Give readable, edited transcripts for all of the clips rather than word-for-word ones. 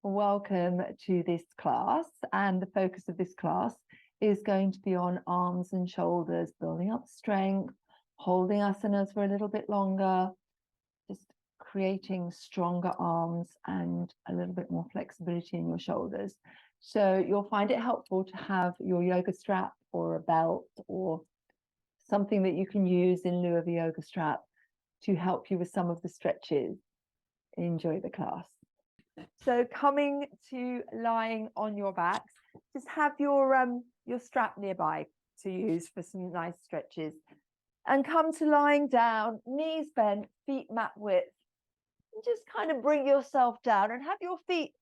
Welcome to this class, and the focus of this class is going to be on arms and shoulders, building up strength, holding asanas for a little bit longer, just creating stronger arms and a little bit more flexibility in your shoulders. So you'll find it helpful to have your yoga strap or a belt or something that you can use in lieu of a yoga strap to help you with some of the stretches. Enjoy the class. So coming to lying on your backs, just have your strap nearby to use for some nice stretches. And come to lying down, knees bent, feet mat width. And just kind of bring yourself down and have your feet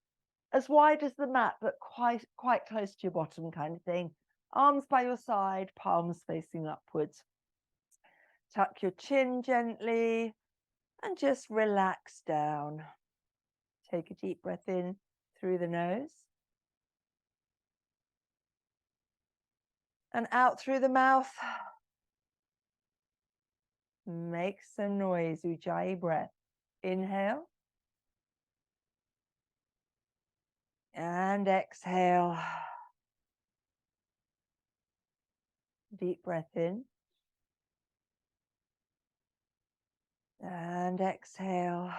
as wide as the mat, but quite close to your bottom kind of thing. Arms by your side, palms facing upwards. Tuck your chin gently and just relax down. Take a deep breath in through the nose. And out through the mouth. Make some noise, Ujjayi breath. Inhale. And exhale. Deep breath in. And exhale.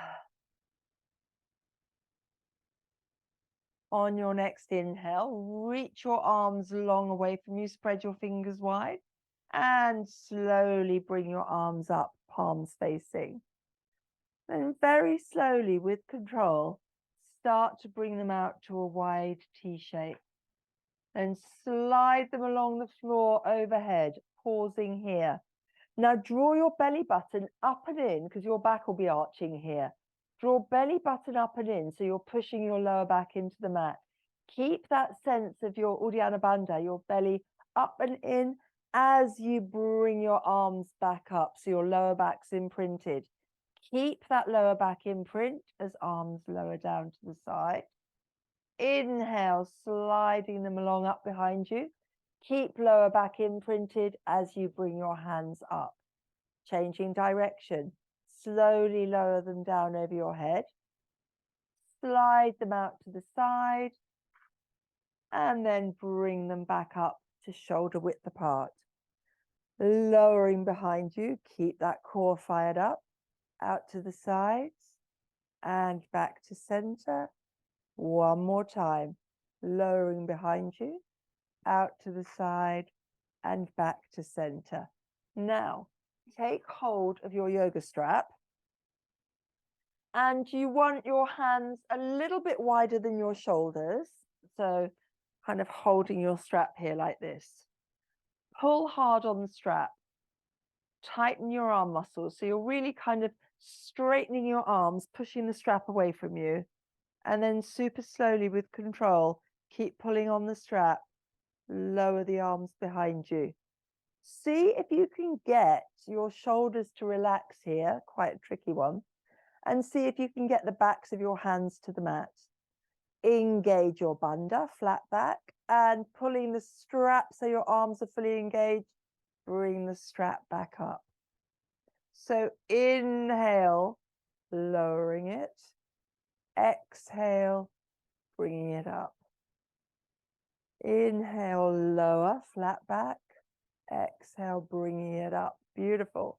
On your next inhale, reach your arms long away from you, spread your fingers wide, and slowly bring your arms up, palms facing. And very slowly, with control, start to bring them out to a wide T shape. And slide them along the floor overhead, pausing here. Now draw your belly button up and in, because your back will be arching here. Draw belly button up and in, so you're pushing your lower back into the mat. Keep that sense of your Uddiyana Bandha, your belly up and in, as you bring your arms back up, so your lower back's imprinted. Keep that lower back imprint as arms lower down to the side. Inhale, sliding them along up behind you. Keep lower back imprinted as you bring your hands up. Changing direction. Slowly lower them down over your head. Slide them out to the side. And then bring them back up to shoulder width apart. Lowering behind you. Keep that core fired up. Out to the sides. And back to center. One more time. Lowering behind you. Out to the side and back to center. Now, take hold of your yoga strap, and you want your hands a little bit wider than your shoulders. So kind of holding your strap here like this. Pull hard on the strap. Tighten your arm muscles. So you're really kind of straightening your arms, pushing the strap away from you. And then super slowly with control, keep pulling on the strap. Lower the arms behind you. See if you can get your shoulders to relax here, quite a tricky one, and see if you can get the backs of your hands to the mat. Engage your bandha, flat back, and pulling the strap so your arms are fully engaged, bring the strap back up. So inhale, lowering it. Exhale, bringing it up. Inhale, lower, flat back. Exhale, bringing it up. Beautiful.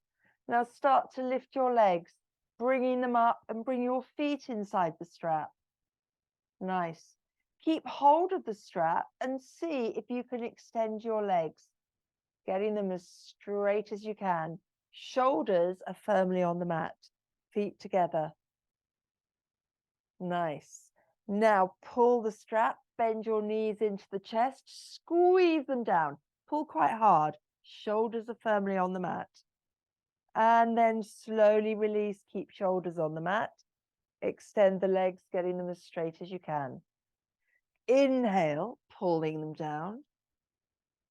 Now start to lift your legs, bringing them up, and bring your feet inside the strap. Nice. Keep hold of the strap and see if you can extend your legs, getting them as straight as you can. Shoulders are firmly on the mat, feet together. Nice. Now pull the strap, bend your knees into the chest, squeeze them down. Pull quite hard. Shoulders are firmly on the mat. And then slowly release. Keep shoulders on the mat. Extend the legs, getting them as straight as you can. Inhale, pulling them down.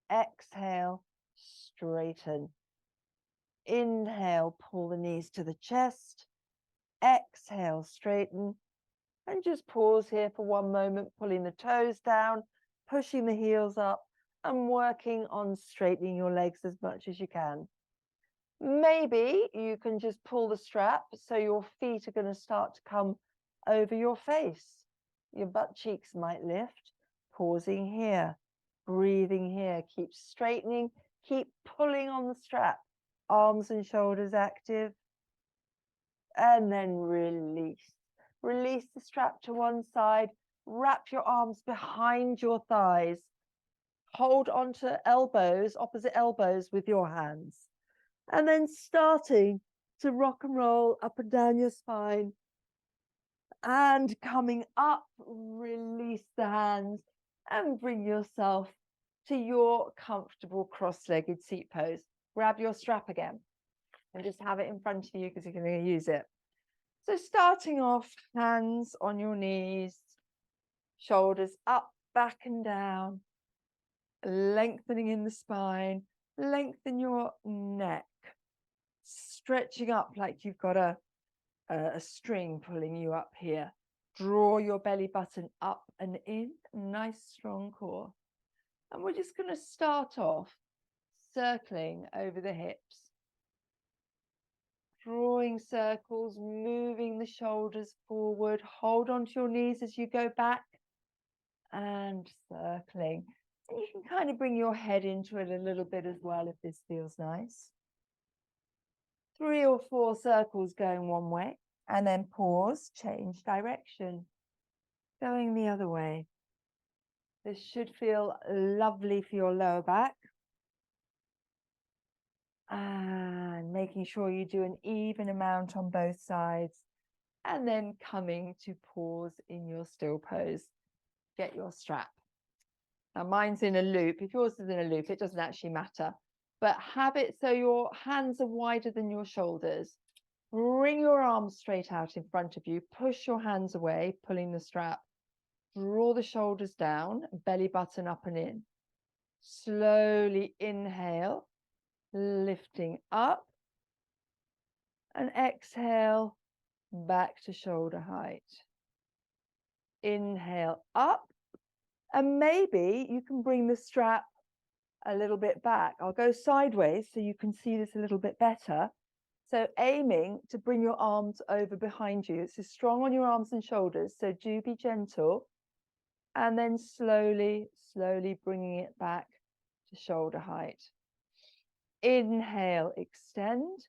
Exhale, straighten. Inhale, pull the knees to the chest. Exhale, straighten. And just pause here for one moment, pulling the toes down, pushing the heels up, and working on straightening your legs as much as you can. Maybe you can just pull the strap so your feet are going to start to come over your face. your butt cheeks might lift. Pausing here, breathing here. Keep straightening, keep pulling on the strap. Arms and shoulders active. And then release. Release the strap to one side. Wrap your arms behind your thighs. Hold onto elbows, opposite elbows with your hands. And then starting to rock and roll up and down your spine. And coming up, release the hands and bring yourself to your comfortable cross-legged seat pose. Grab your strap again and just have it in front of you because you're going to use it. So starting off, hands on your knees, shoulders up, back and down, lengthening in the spine, lengthen your neck, stretching up like you've got a string pulling you up here. Draw your belly button up and in, nice strong core. And we're just going to start off circling over the hips. Drawing circles, moving the shoulders forward. Hold onto your knees as you go back and circling. And you can kind of bring your head into it a little bit as well if this feels nice. 3 or 4 circles going one way and then pause, change direction, going the other way. This should feel lovely for your lower back. And making sure you do an even amount on both sides. And then coming to pause in your still pose. Get your strap. Now mine's in a loop. If yours is in a loop, it doesn't actually matter. But have it so your hands are wider than your shoulders. Bring your arms straight out in front of you. Push your hands away, pulling the strap. Draw the shoulders down, belly button up and in. Slowly inhale, lifting up. And exhale, back to shoulder height. Inhale up. And maybe you can bring the strap a little bit back. I'll go sideways so you can see this a little bit better. So aiming to bring your arms over behind you. It's strong on your arms and shoulders, so do be gentle. And then slowly, slowly bringing it back to shoulder height. Inhale, extend.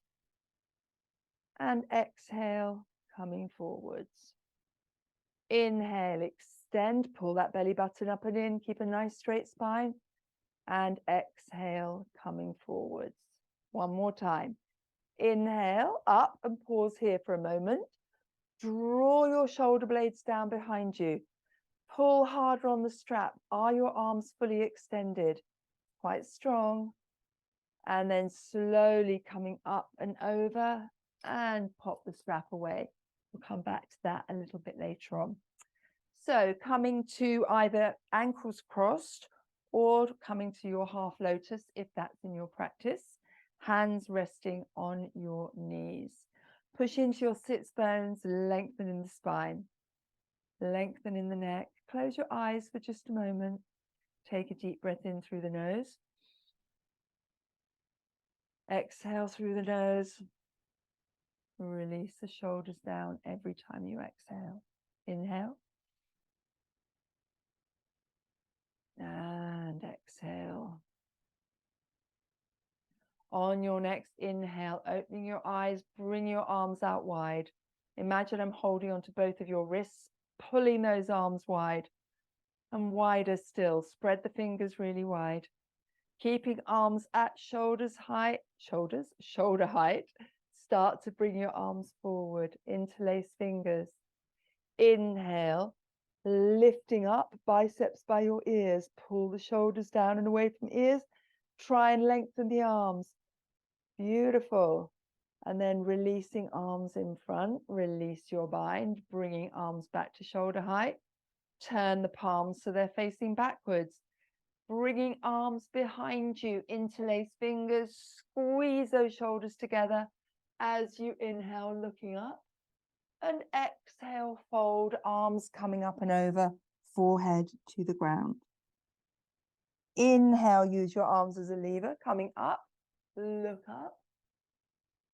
And exhale, coming forwards. Inhale, extend, pull that belly button up and in, keep a nice straight spine. And exhale, coming forwards. One more time. Inhale, up and pause here for a moment. Draw your shoulder blades down behind you. Pull harder on the strap. Are your arms fully extended? Quite strong. And then slowly coming up and over and pop the strap away. We'll come back to that a little bit later on. So coming to either ankles crossed or coming to your half lotus, if that's in your practice, hands resting on your knees. Push into your sits bones, lengthen in the spine, lengthen in the neck. Close your eyes for just a moment. Take a deep breath in through the nose. Exhale through the nose. Release the shoulders down every time you exhale. Inhale. And exhale. On your next inhale, opening your eyes, bring your arms out wide. Imagine I'm holding onto both of your wrists, pulling those arms wide and wider still. Spread the fingers really wide. Keeping arms at shoulder height. Start to bring your arms forward, interlace fingers. Inhale, lifting up, biceps by your ears. Pull the shoulders down and away from ears. Try and lengthen the arms. Beautiful. And then releasing arms in front. Release your bind, bringing arms back to shoulder height. Turn the palms so they're facing backwards. Bringing arms behind you, interlace fingers, squeeze those shoulders together as you inhale, looking up. And exhale, fold, arms coming up and over, forehead to the ground. Inhale, use your arms as a lever, coming up, look up.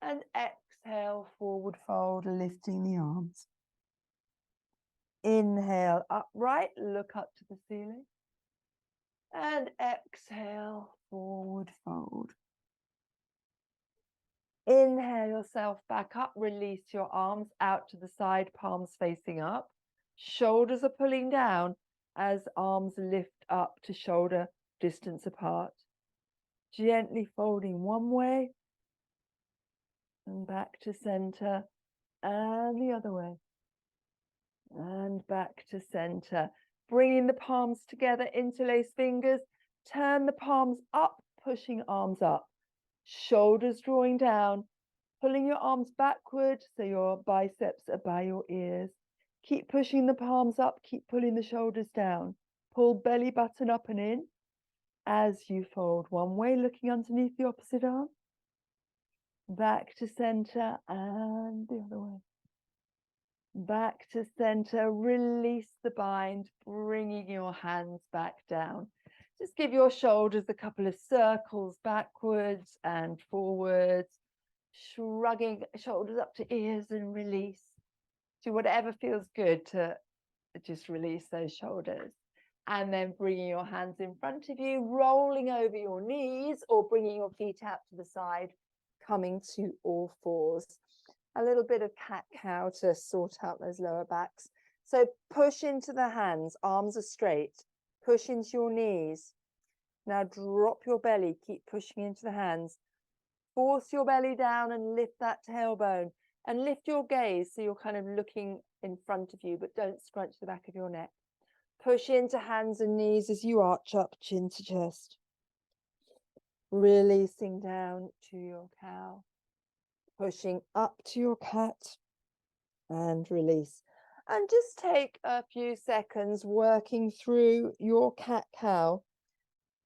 And exhale, forward fold, lifting the arms. Inhale, upright, look up to the ceiling. And exhale, forward fold. Inhale yourself back up, release your arms out to the side, palms facing up. Shoulders are pulling down as arms lift up to shoulder distance apart. Gently folding one way and back to center and the other way. And back to center. Bringing the palms together, interlace fingers, turn the palms up, pushing arms up. Shoulders drawing down, pulling your arms backward so your biceps are by your ears. Keep pushing the palms up, keep pulling the shoulders down. Pull belly button up and in as you fold one way, looking underneath the opposite arm. Back to center and the other way. Back to center, release the bind, bringing your hands back down. Just give your shoulders a couple of circles backwards and forwards, shrugging shoulders up to ears and release. Do whatever feels good to just release those shoulders. And then bringing your hands in front of you, rolling over your knees or bringing your feet out to the side, coming to all fours. A little bit of cat-cow to sort out those lower backs. So push into the hands, arms are straight. Push into your knees. Now drop your belly, keep pushing into the hands. Force your belly down and lift that tailbone. And lift your gaze so you're kind of looking in front of you, but don't scrunch the back of your neck. Push into hands and knees as you arch up, chin to chest. Releasing down to your cow. Pushing up to your cat and release. And just take a few seconds working through your cat-cow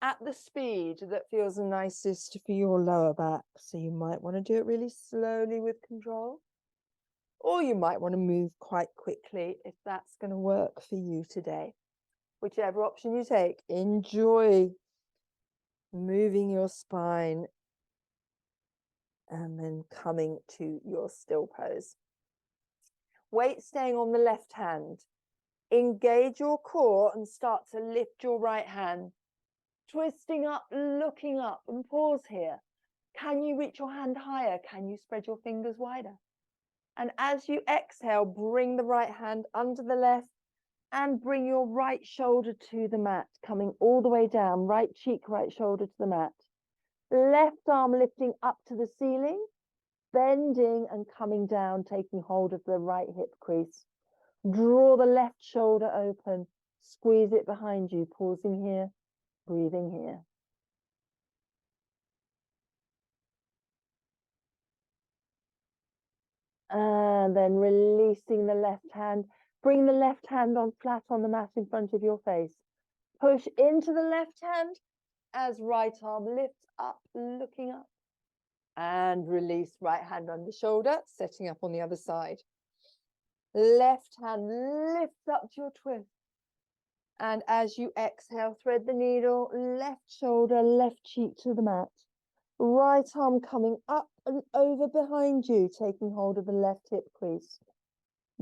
at the speed that feels nicest for your lower back. So you might want to do it really slowly with control, or you might want to move quite quickly if that's going to work for you today. Whichever option you take, enjoy moving your spine and then coming to your still pose. Weight staying on the left hand. Engage your core and start to lift your right hand. Twisting up, looking up, and pause here. Can you reach your hand higher? Can you spread your fingers wider? And as you exhale, bring the right hand under the left and bring your right shoulder to the mat, coming all the way down, right cheek, right shoulder to the mat. Left arm lifting up to the ceiling, bending and coming down, taking hold of the right hip crease. Draw the left shoulder open, squeeze it behind you, pausing here, breathing here. And then releasing the left hand. Bring the left hand on flat on the mat in front of your face. Push into the left hand as right arm lifts up, looking up. And release, right hand on the shoulder, setting up on the other side. Left hand lifts up to your twist. And as you exhale, thread the needle, left shoulder, left cheek to the mat. Right arm coming up and over behind you, taking hold of the left hip crease.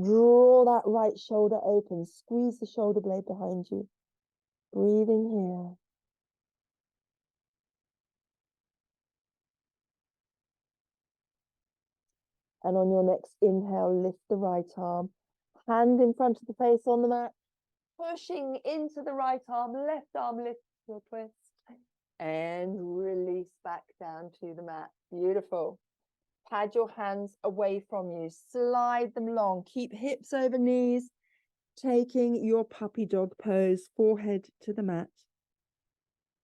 Draw that right shoulder open, squeeze the shoulder blade behind you. Breathing here. And on your next inhale, lift the right arm, hand in front of the face on the mat, pushing into the right arm, left arm lifts your twist, and release back down to the mat. Beautiful. Pad your hands away from you, slide them long, keep hips over knees, taking your puppy dog pose, forehead to the mat.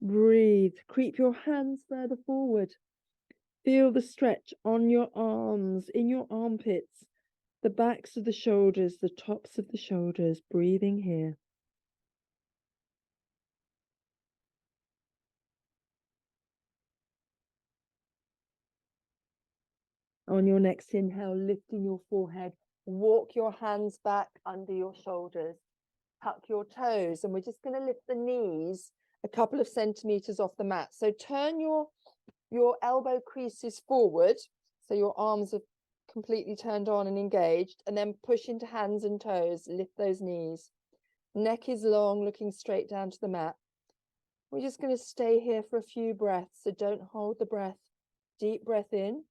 Breathe, creep your hands further forward. Feel the stretch on your arms, in your armpits, the backs of the shoulders, the tops of the shoulders, breathing here. On your next inhale, lifting your forehead, walk your hands back under your shoulders, tuck your toes, and we're just going to lift the knees a couple of centimeters off the mat. So turn your elbow creases forward, so your arms are completely turned on and engaged, and then push into hands and toes, lift those knees. Neck is long, looking straight down to the mat. We're just going to stay here for a few breaths, so don't hold the breath. Deep breath in.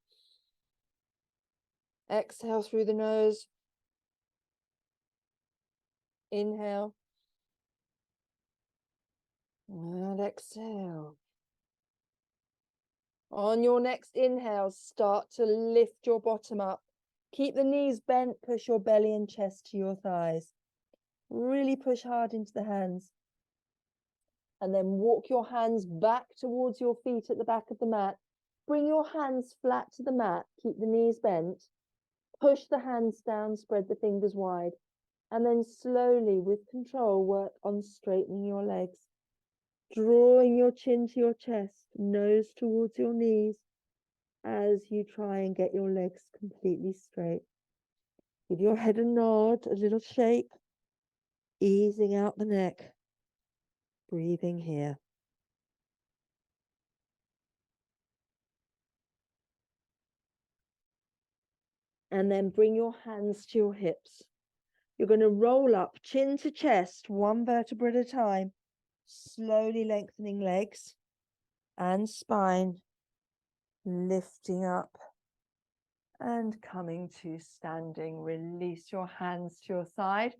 Exhale through the nose. Inhale. And exhale. On your next inhale, start to lift your bottom up. Keep the knees bent, push your belly and chest to your thighs. Really push hard into the hands. And then walk your hands back towards your feet at the back of the mat. Bring your hands flat to the mat. Keep the knees bent. Push the hands down, spread the fingers wide. And then slowly, with control, work on straightening your legs. Drawing your chin to your chest, nose towards your knees, as you try and get your legs completely straight. Give your head a nod, a little shake, easing out the neck. Breathing here. And then bring your hands to your hips. You're going to roll up, chin to chest, one vertebra at a time, slowly lengthening legs and spine, lifting up and coming to standing. Release your hands to your side.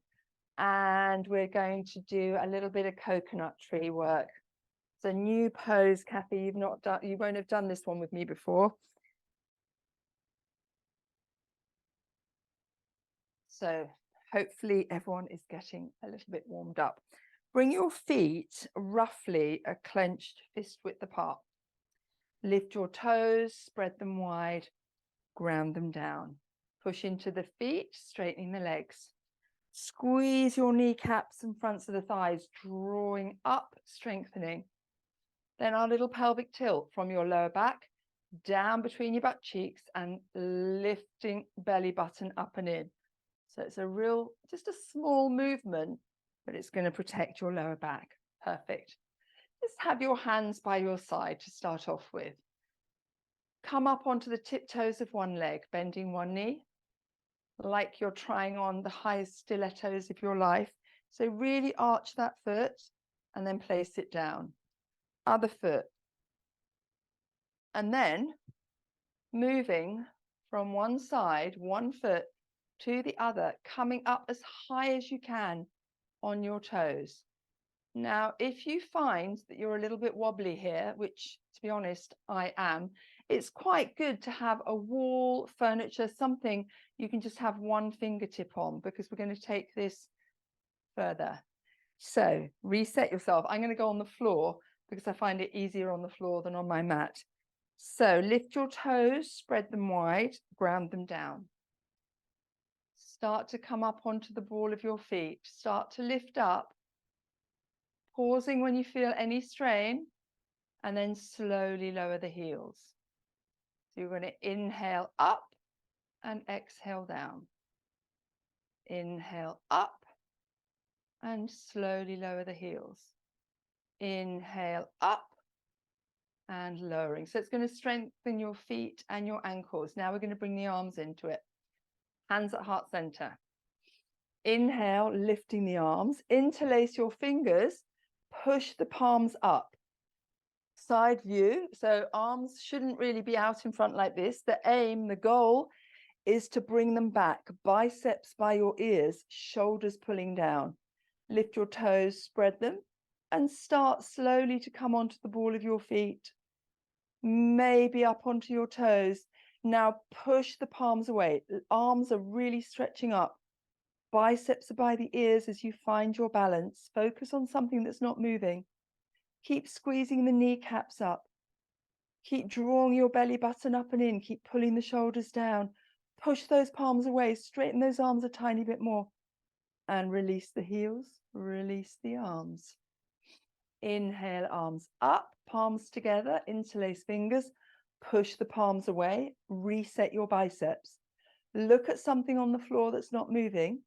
And we're going to do a little bit of coconut tree work. It's a new pose, Kathy. You won't have done this one with me before. So hopefully everyone is getting a little bit warmed up. Bring your feet roughly a clenched fist width apart. Lift your toes, spread them wide, ground them down. Push into the feet, straightening the legs. Squeeze your kneecaps and fronts of the thighs, drawing up, strengthening. Then our little pelvic tilt from your lower back down between your butt cheeks and lifting belly button up and in. So it's just a small movement, but it's going to protect your lower back. Perfect. Just have your hands by your side to start off with. Come up onto the tiptoes of one leg, bending one knee, like you're trying on the highest stilettos of your life. So really arch that foot and then place it down. Other foot. And then moving from one side, one foot to the other, coming up as high as you can on your toes. Now, if you find that you're a little bit wobbly here, which to be honest, I am, it's quite good to have a wall, furniture, something you can just have one fingertip on, because we're going to take this further. So reset yourself. I'm going to go on the floor because I find it easier on the floor than on my mat. So lift your toes, spread them wide, ground them down. Start to come up onto the ball of your feet. Start to lift up, pausing when you feel any strain, and then slowly lower the heels. So you're going to inhale up and exhale down. Inhale up and slowly lower the heels. Inhale up and lowering. So it's going to strengthen your feet and your ankles. Now we're going to bring the arms into it. Hands at heart center. Inhale, lifting the arms. Interlace your fingers. Push the palms up. Side view. So arms shouldn't really be out in front like this. The aim, the goal is to bring them back. Biceps by your ears, shoulders pulling down. Lift your toes, spread them, and start slowly to come onto the ball of your feet. Maybe up onto your toes. Now push the palms away. The arms are really stretching up. Biceps are by the ears as you find your balance. Focus on something that's not moving. Keep squeezing the kneecaps up. Keep drawing your belly button up and in. Keep pulling the shoulders down. Push those palms away. Straighten those arms a tiny bit more. And release the heels. Release the arms. Inhale, arms up, palms together, interlace fingers, push the palms away, reset your biceps. Look at something on the floor that's not moving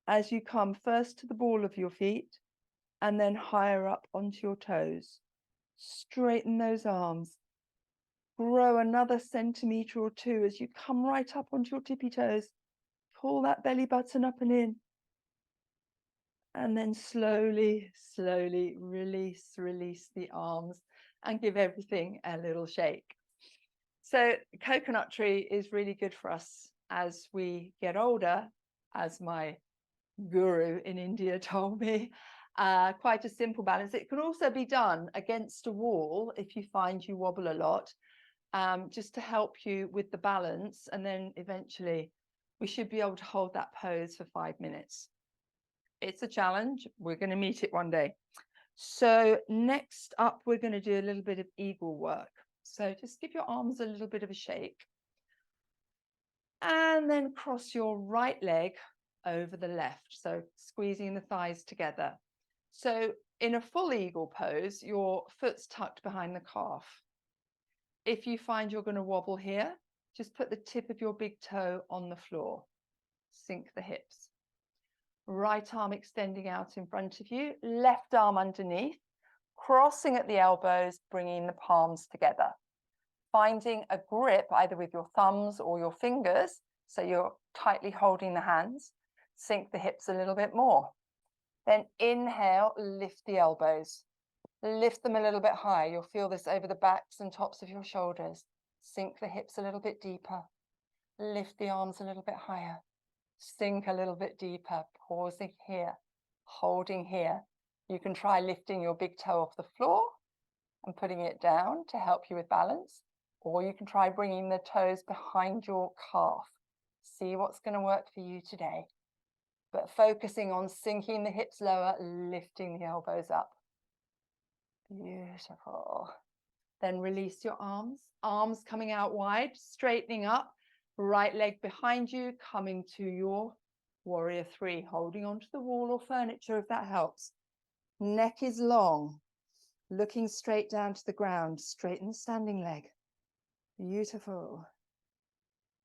as you come first to the ball of your feet and then higher up onto your toes. Straighten those arms. Grow another centimetre or two as you come right up onto your tippy toes. Pull that belly button up and in. And then slowly, slowly release the arms and give everything a little shake. So coconut tree is really good for us as we get older, as my guru in India told me. Quite a simple balance. It can also be done against a wall if you find you wobble a lot, just to help you with the balance. And then eventually we should be able to hold that pose for 5 minutes. It's a challenge. We're going to meet it one day. So next up, we're going to do a little bit of eagle work. So just give your arms a little bit of a shake. And then cross your right leg over the left. So squeezing the thighs together. So in a full eagle pose, your foot's tucked behind the calf. If you find you're going to wobble here, just put the tip of your big toe on the floor. Sink the hips. Right arm extending out in front of you, left arm underneath, crossing at the elbows, bringing the palms together. Finding a grip either with your thumbs or your fingers, so you're tightly holding the hands. Sink the hips a little bit more. Then inhale, lift the elbows. Lift them a little bit higher. You'll feel this over the backs and tops of your shoulders. Sink the hips a little bit deeper. Lift the arms a little bit higher. Sink a little bit deeper, pausing here, holding here. You can try lifting your big toe off the floor and putting it down to help you with balance, or you can try bringing the toes behind your calf. See what's going to work for you today, but focusing on sinking the hips lower, lifting the elbows up. Beautiful. Then release your arms coming out wide, straightening up. Right leg behind you, coming to your warrior three, holding onto the wall or furniture if that helps. Neck is long, looking straight down to the ground. Straighten the standing leg. Beautiful.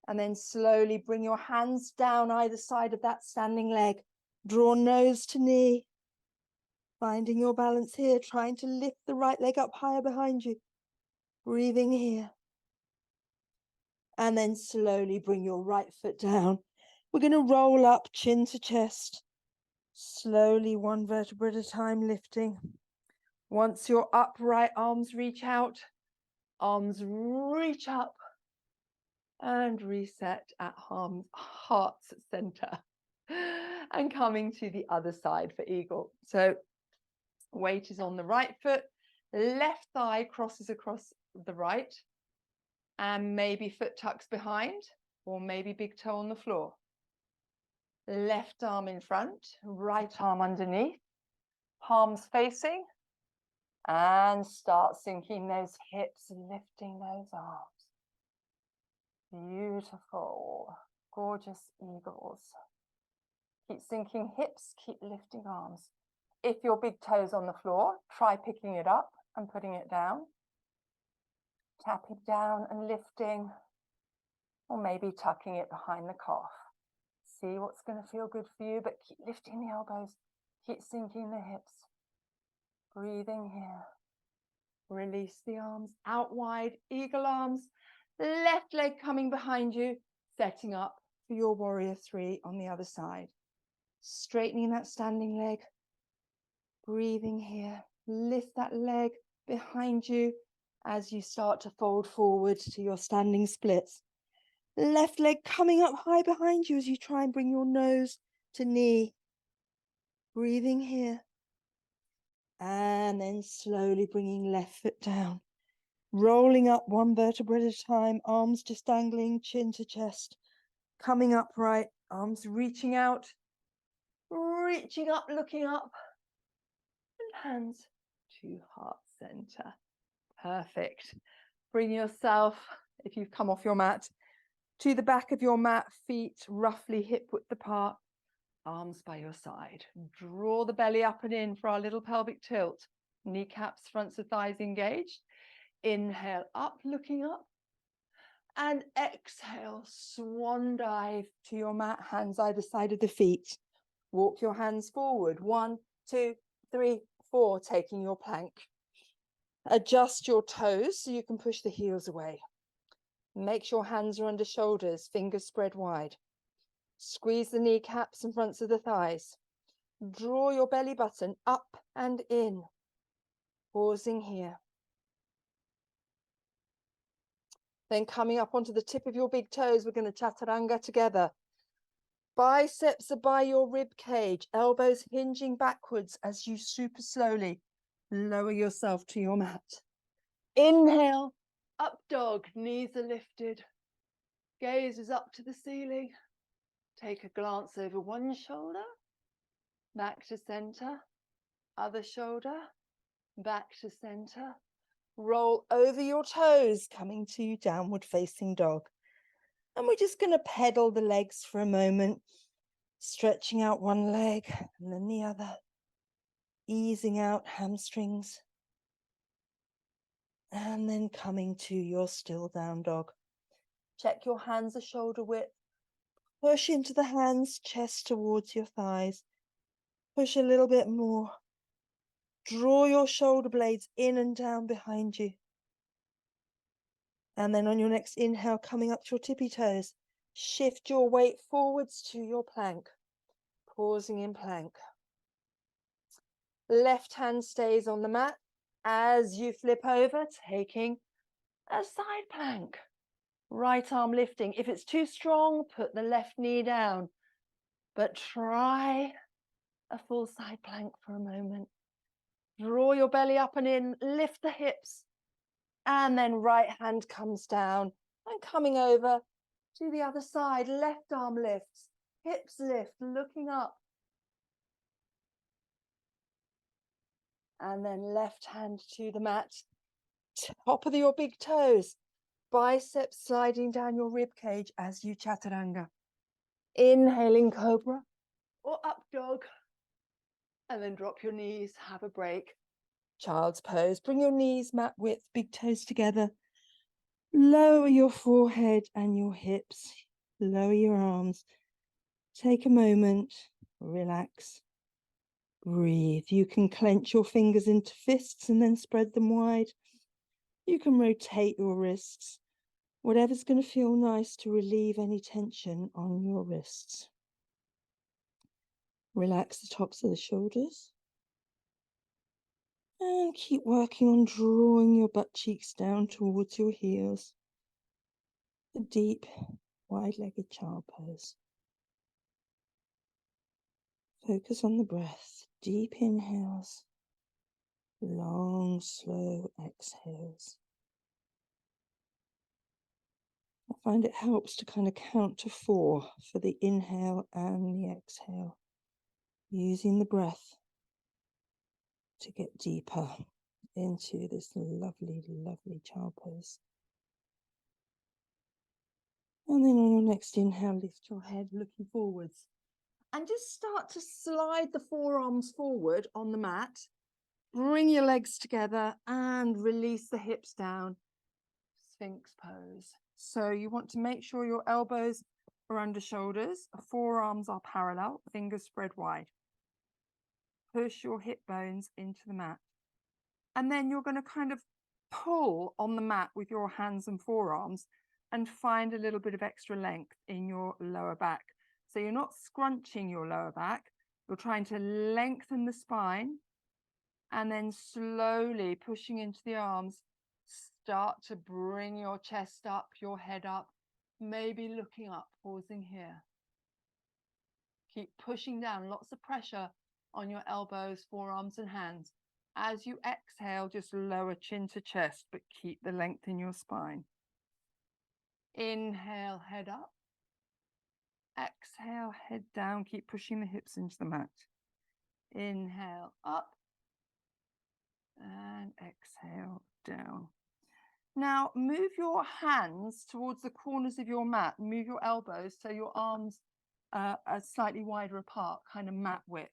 And then slowly bring your hands down either side of that standing leg. Draw nose to knee. Finding your balance here, trying to lift the right leg up higher behind you. Breathing here. And then slowly bring your right foot down. We're going to roll up chin to chest. Slowly, one vertebra at a time, lifting. Once you're upright, arms reach out. Arms reach up. And reset at heart's center. And coming to the other side for eagle. So weight is on the right foot. Left thigh crosses across the right. And maybe foot tucks behind, or maybe big toe on the floor. Left arm in front, right arm underneath, palms facing, and start sinking those hips, lifting those arms. Beautiful, gorgeous eagles. Keep sinking hips, keep lifting arms. If your big toe's on the floor, try picking it up and putting it down. Tapping down and lifting, or maybe tucking it behind the calf. See what's going to feel good for you, but keep lifting the elbows, keep sinking the hips. Breathing here. Release the arms out wide, eagle arms, left leg coming behind you, setting up for your warrior three on the other side. Straightening that standing leg. Breathing here. Lift that leg behind you as you start to fold forward to your standing splits. Left leg coming up high behind you as you try and bring your nose to knee. Breathing here. And then slowly bringing left foot down. Rolling up one vertebra at a time, arms just dangling, chin to chest. Coming upright, arms reaching out. Reaching up, looking up. And hands to heart center. Perfect. Bring yourself, if you've come off your mat, to the back of your mat, feet roughly hip width apart, arms by your side. Draw the belly up and in for our little pelvic tilt. Kneecaps, fronts of thighs engaged. Inhale up, looking up. And exhale, swan dive to your mat, hands either side of the feet. Walk your hands forward. 1, 2, 3, 4, taking your plank. Adjust your toes so you can push the heels away. Make sure hands are under shoulders, fingers spread wide. Squeeze the kneecaps and fronts of the thighs. Draw your belly button up and in. Pausing here. Then coming up onto the tip of your big toes, we're going to chaturanga together. Biceps are by your rib cage, elbows hinging backwards as you super slowly lower yourself to your mat. Inhale, up dog, knees are lifted. Gaze is up to the ceiling. Take a glance over one shoulder, back to center, other shoulder, back to center. Roll over your toes, coming to downward facing dog. And we're just going to pedal the legs for a moment, stretching out one leg and then the other, easing out hamstrings. And then coming to your still down dog. Check your hands are shoulder width. Push into the hands, chest towards your thighs. Push a little bit more. Draw your shoulder blades in and down behind you. And then on your next inhale, coming up to your tippy toes, shift your weight forwards to your plank. Pausing in plank. Left hand stays on the mat as you flip over, taking a side plank. Right arm lifting. If it's too strong, put the left knee down. But try a full side plank for a moment. Draw your belly up and in, lift the hips. And then right hand comes down and coming over to the other side. Left arm lifts, hips lift, looking up. And then left hand to the mat. Top of your big toes. Biceps sliding down your rib cage as you chaturanga. Inhaling cobra or up dog. And then drop your knees, have a break. Child's pose. Bring your knees mat width, big toes together. Lower your forehead and your hips. Lower your arms. Take a moment. Relax. Breathe. You can clench your fingers into fists and then spread them wide. You can rotate your wrists. Whatever's going to feel nice to relieve any tension on your wrists. Relax the tops of the shoulders. And keep working on drawing your butt cheeks down towards your heels. The deep, wide-legged child pose. Focus on the breath. Deep inhales. Long, slow exhales. I find it helps to kind of count to 4 for the inhale and the exhale. Using the breath to get deeper into this lovely, lovely child pose. And then on your next inhale, lift your head looking forwards. And just start to slide the forearms forward on the mat. Bring your legs together and release the hips down. Sphinx pose. So you want to make sure your elbows are under shoulders, forearms are parallel, fingers spread wide. Push your hip bones into the mat. And then you're going to kind of pull on the mat with your hands and forearms and find a little bit of extra length in your lower back. So you're not scrunching your lower back, you're trying to lengthen the spine and then slowly pushing into the arms, start to bring your chest up, your head up, maybe looking up, pausing here. Keep pushing down, lots of pressure on your elbows, forearms and hands. As you exhale, just lower chin to chest, but keep the length in your spine. Inhale, head up. Exhale, head down. Keep pushing the hips into the mat. Inhale, up. And exhale, down. Now, move your hands towards the corners of your mat. Move your elbows so your arms are slightly wider apart, kind of mat width.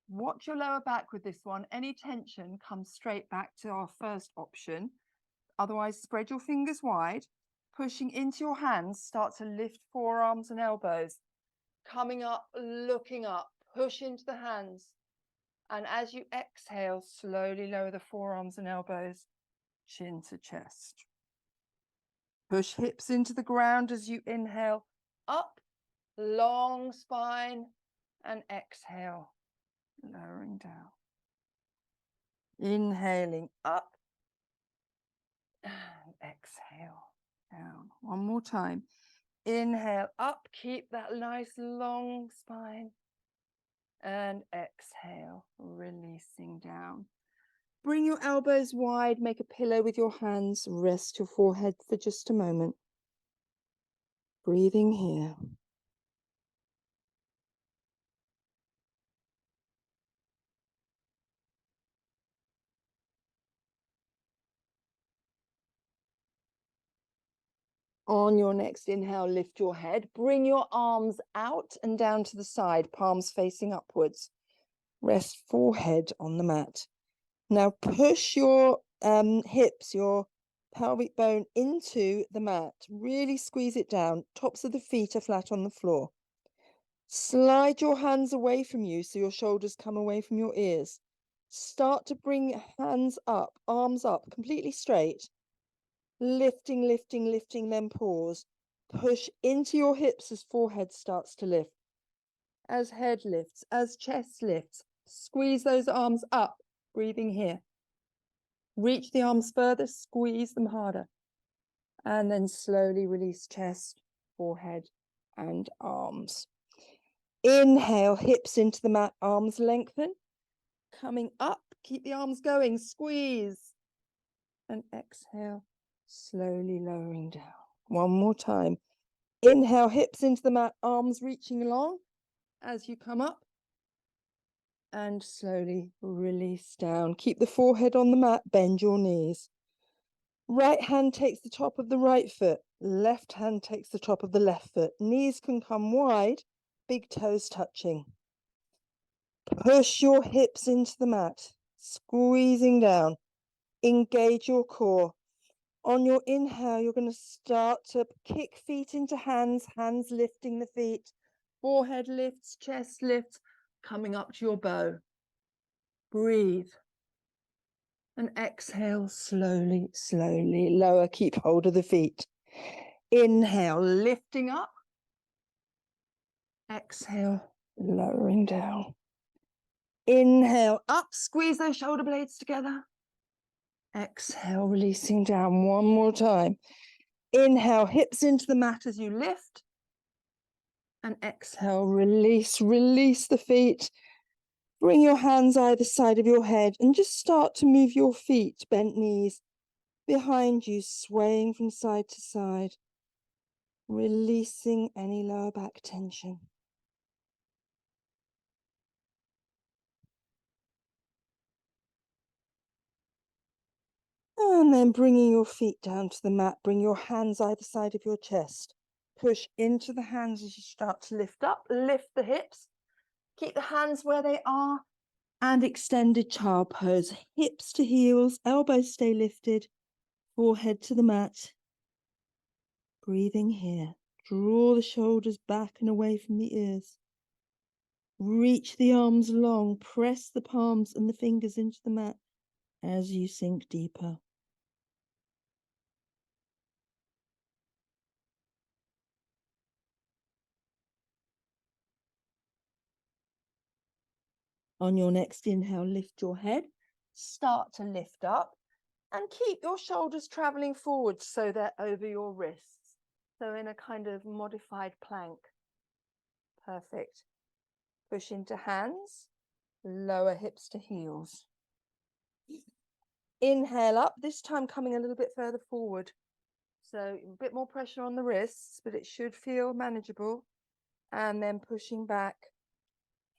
Watch your lower back with this one. Any tension comes straight back to our first option. Otherwise, spread your fingers wide. Pushing into your hands, start to lift forearms and elbows. Coming up, looking up. Push into the hands. And as you exhale, slowly lower the forearms and elbows, chin to chest. Push hips into the ground as you inhale, up, long spine, and exhale, lowering down. Inhaling up, and exhale down. One more time. Inhale up, keep that nice long spine, and exhale, releasing down. Bring your elbows wide, make a pillow with your hands, rest your forehead for just a moment. Breathing here. On your next inhale, lift your head, bring your arms out and down to the side, palms facing upwards. Rest forehead on the mat. Now push your hips, your pelvic bone into the mat. Really squeeze it down. Tops of the feet are flat on the floor. Slide your hands away from you so your shoulders come away from your ears. Start to bring hands up, arms up, completely straight. Lifting, lifting, lifting, then pause. Push into your hips as forehead starts to lift. As head lifts, as chest lifts, squeeze those arms up, breathing here. Reach the arms further, squeeze them harder. And then slowly release chest, forehead, and arms. Inhale, hips into the mat, arms lengthen. Coming up, keep the arms going, squeeze. And exhale, slowly lowering down. One more time. Inhale, hips into the mat, arms reaching long as you come up. And slowly release down. Keep the forehead on the mat, bend your knees. Right hand takes the top of the right foot. Left hand takes the top of the left foot. Knees can come wide, big toes touching. Push your hips into the mat, squeezing down. Engage your core. On your inhale, you're going to start to kick feet into hands, hands lifting the feet. Forehead lifts, chest lifts, coming up to your bow. Breathe. And exhale slowly, slowly. Lower, keep hold of the feet. Inhale, lifting up. Exhale, lowering down. Inhale, up, squeeze those shoulder blades together. Exhale, releasing down one more time. Inhale, hips into the mat as you lift. And exhale, release, release the feet. Bring your hands either side of your head and just start to move your feet, bent knees, behind you, swaying from side to side, releasing any lower back tension. And then bringing your feet down to the mat, bring your hands either side of your chest. Push into the hands as you start to lift up, lift the hips. Keep the hands where they are and extended child pose. Hips to heels, elbows stay lifted, forehead to the mat. Breathing here. Draw the shoulders back and away from the ears. Reach the arms long, press the palms and the fingers into the mat as you sink deeper. On your next inhale, lift your head, start to lift up, and keep your shoulders traveling forward so they're over your wrists. So in a kind of modified plank. Perfect. Push into hands, lower hips to heels. Inhale up, this time coming a little bit further forward. So a bit more pressure on the wrists, but it should feel manageable. And then pushing back,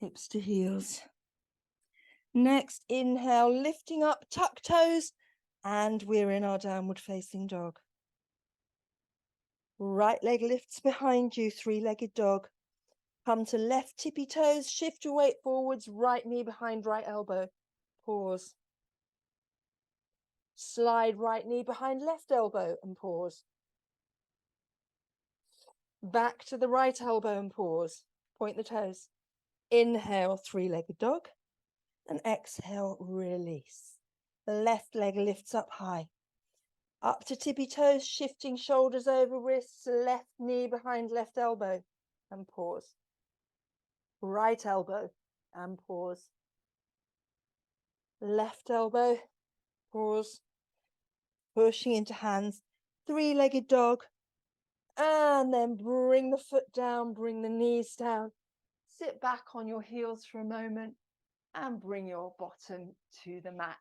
hips to heels. Next, inhale, lifting up, tuck toes, and we're in our downward facing dog. Right leg lifts behind you, three-legged dog. Come to left tippy toes, shift your weight forwards, right knee behind right elbow. Pause. Slide right knee behind left elbow and pause. Back to the right elbow and pause. Point the toes. Inhale, three-legged dog. And exhale, release. The left leg lifts up high. Up to tippy toes, shifting shoulders over wrists, left knee behind left elbow, and pause. Right elbow, and pause. Left elbow, pause. Pushing into hands, three-legged dog. And then bring the foot down, bring the knees down. Sit back on your heels for a moment and bring your bottom to the mat.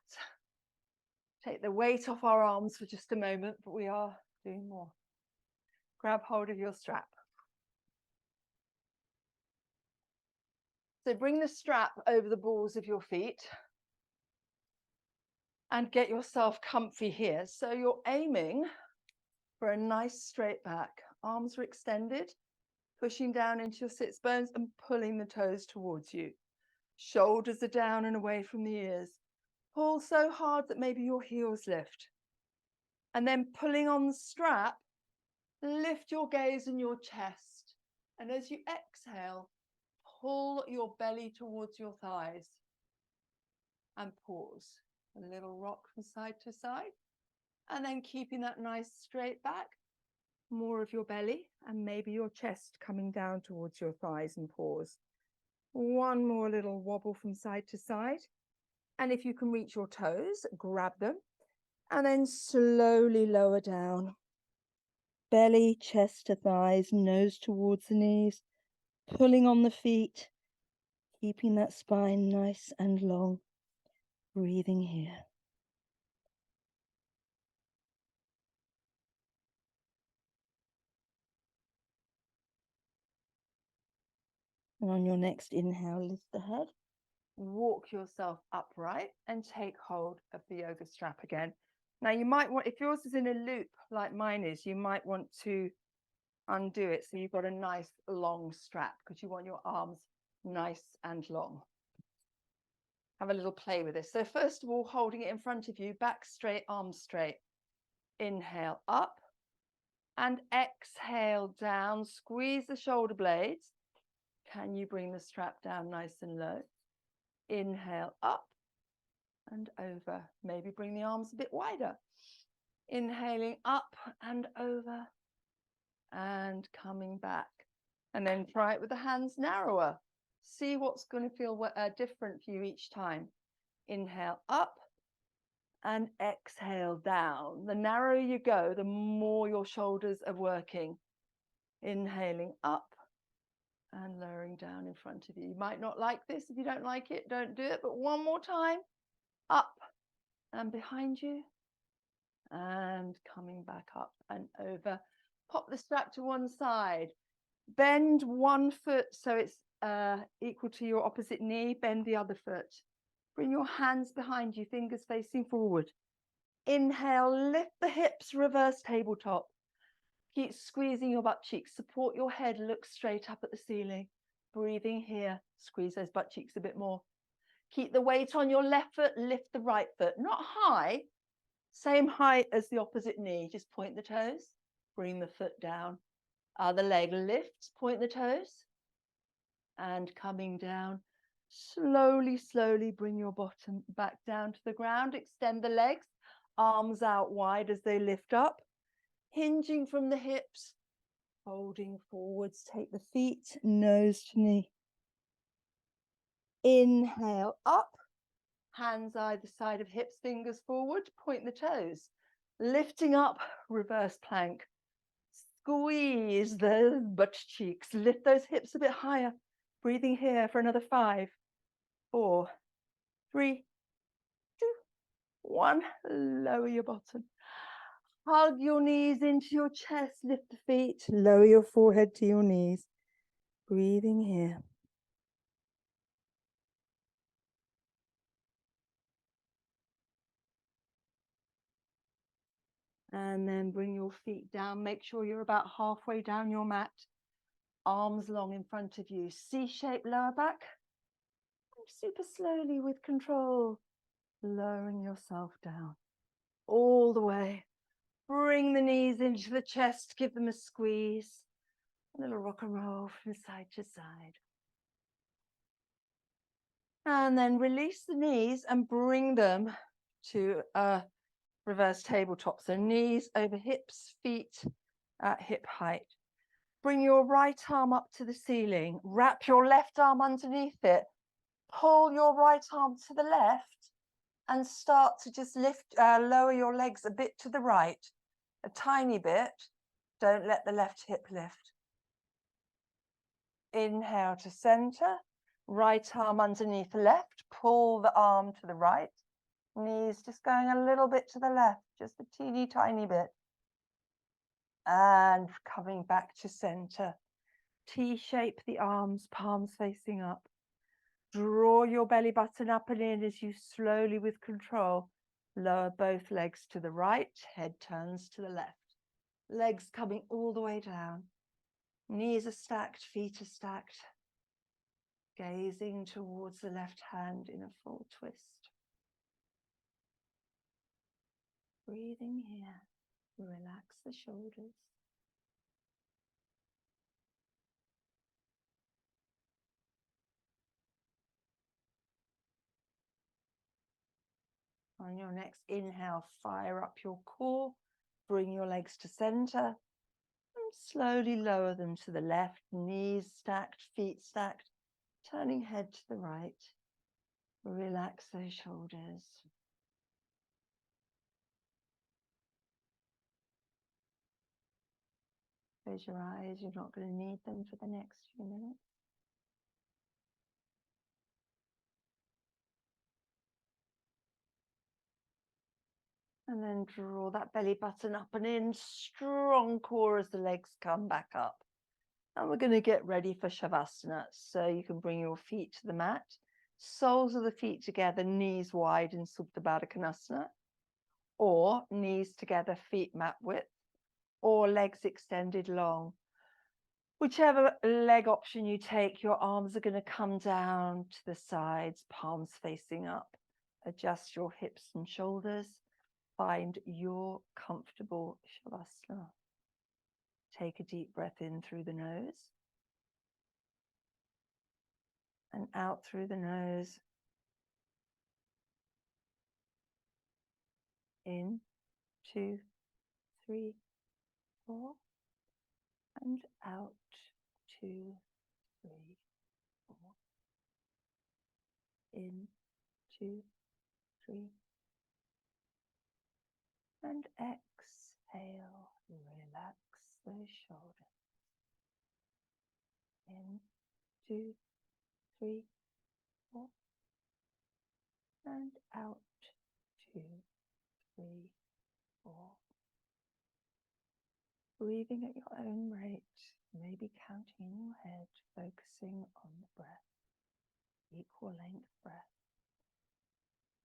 Take the weight off our arms for just a moment, but we are doing more. Grab hold of your strap. So bring the strap over the balls of your feet and get yourself comfy here. So you're aiming for a nice straight back. Arms are extended, pushing down into your sits bones and pulling the toes towards you. Shoulders are down and away from the ears. Pull so hard that maybe your heels lift. And then pulling on the strap, lift your gaze and your chest. And as you exhale, pull your belly towards your thighs. And pause. A little rock from side to side. And then keeping that nice straight back. More of your belly and maybe your chest coming down towards your thighs, and pause. One more little wobble from side to side. And if you can reach your toes, grab them and then slowly lower down. Belly, chest to thighs, nose towards the knees, pulling on the feet, keeping that spine nice and long. Breathing here. And on your next inhale, lift the head. Walk yourself upright and take hold of the yoga strap again. Now you might want, if yours is in a loop like mine is, you might want to undo it so you've got a nice long strap, because you want your arms nice and long. Have a little play with this. So first of all, holding it in front of you, back straight, arms straight. Inhale up and exhale down. Squeeze the shoulder blades. Can you bring the strap down nice and low? Inhale up and over. Maybe bring the arms a bit wider. Inhaling up and over and coming back. And then try it with the hands narrower. See what's going to feel different for you each time. Inhale up and exhale down. The narrower you go, the more your shoulders are working. Inhaling up and lowering down in front of you. You might not like this. If you don't like it, don't do it. But one more time. Up and behind you. And coming back up and over. Pop the strap to one side. Bend one foot so it's equal to your opposite knee. Bend the other foot. Bring your hands behind you, fingers facing forward. Inhale, lift the hips, reverse tabletop. Keep squeezing your butt cheeks. Support your head, look straight up at the ceiling. Breathing here. Squeeze those butt cheeks a bit more. Keep the weight on your left foot, lift the right foot. Not high, same height as the opposite knee. Just point the toes, bring the foot down. Other leg lifts, point the toes. And coming down. Slowly, slowly bring your bottom back down to the ground. Extend the legs, arms out wide as they lift up. Hinging from the hips, folding forwards. Take the feet, nose to knee. Inhale up. Hands either side of hips, fingers forward, point the toes. Lifting up, reverse plank. Squeeze those butt cheeks, lift those hips a bit higher. Breathing here for another 5, 4, 3, 2, 1. Lower your bottom. Hug your knees into your chest, lift the feet, lower your forehead to your knees. Breathing here. And then bring your feet down. Make sure you're about halfway down your mat. Arms long in front of you. C-shaped lower back. And super slowly with control, lowering yourself down. All the way. Bring the knees into the chest. Give them a squeeze. A little rock and roll from side to side. And then release the knees and bring them to a reverse tabletop. So knees over hips, feet at hip height. Bring your right arm up to the ceiling. Wrap your left arm underneath it. Pull your right arm to the left and start to just lower your legs a bit to the right, a tiny bit. Don't let the left hip lift. Inhale to center, right arm underneath left, pull the arm to the right, knees just going a little bit to the left, just a teeny tiny bit. And coming back to center. T-shape the arms, palms facing up. Draw your belly button up and in as you slowly, with control, lower both legs to the right, head turns to the left. Legs coming all the way down. Knees are stacked, feet are stacked. Gazing towards the left hand in a full twist. Breathing here, relax the shoulders. On your next inhale, fire up your core, bring your legs to center, and slowly lower them to the left, knees stacked, feet stacked, turning head to the right. Relax those shoulders. Close your eyes, you're not going to need them for the next few minutes. And then draw that belly button up and in, strong core as the legs come back up. And we're going to get ready for Shavasana. So you can bring your feet to the mat, soles of the feet together, knees wide in Supta Baddha Konasana, or knees together, feet mat width, or legs extended long. Whichever leg option you take, your arms are going to come down to the sides, palms facing up. Adjust your hips and shoulders. Find your comfortable Shavasana. Take a deep breath in through the nose and out through the nose. In, 2, 3, 4, and out, 2, 3, 4. In, 2, 3, and exhale. Relax those shoulders. In, 2, 3, 4, and out, 2, 3, 4. Breathing at your own rate, maybe counting in your head, focusing on the breath. Equal length breath,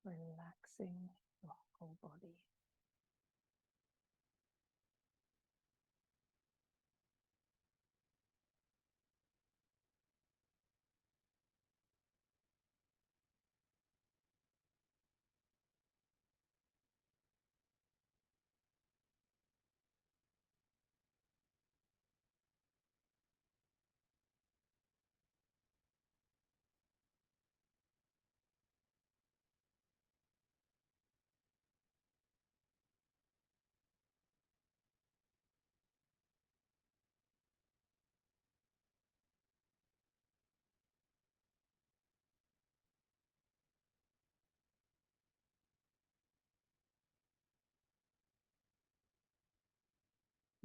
relaxing your whole body.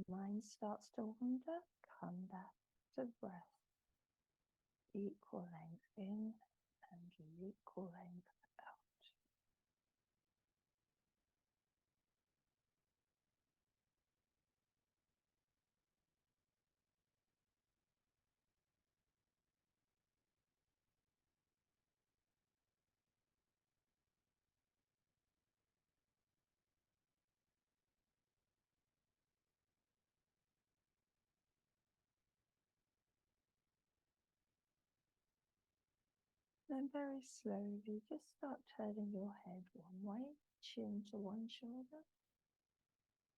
Mind starts to wander, come back to breath. Equal length in and equal length out. Then very slowly, just start turning your head one way, chin to one shoulder,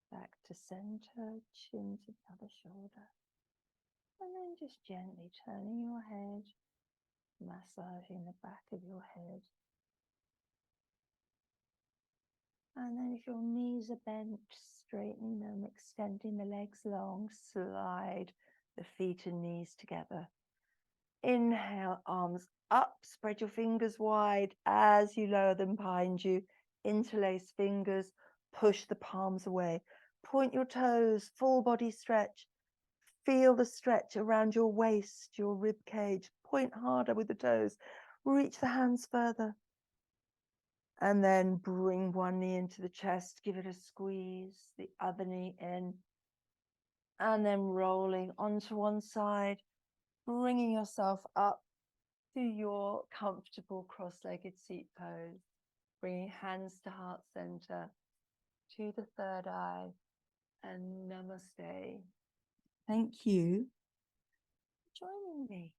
back to center, chin to the other shoulder. And then just gently turning your head massaging the back of your head. And then if your knees are bent, straightening them, extending the legs long, slide the feet and knees together. Inhale, arms up, spread your fingers wide as you lower them behind you. Interlace fingers, push the palms away. Point your toes, full body stretch. Feel the stretch around your waist, your rib cage. Point harder with the toes. Reach the hands further. And then bring one knee into the chest, give it a squeeze, the other knee in. And then rolling onto one side, bringing yourself up to your comfortable cross-legged seat pose. Bringing hands to heart center, to the third eye, and namaste. Thank you for joining me.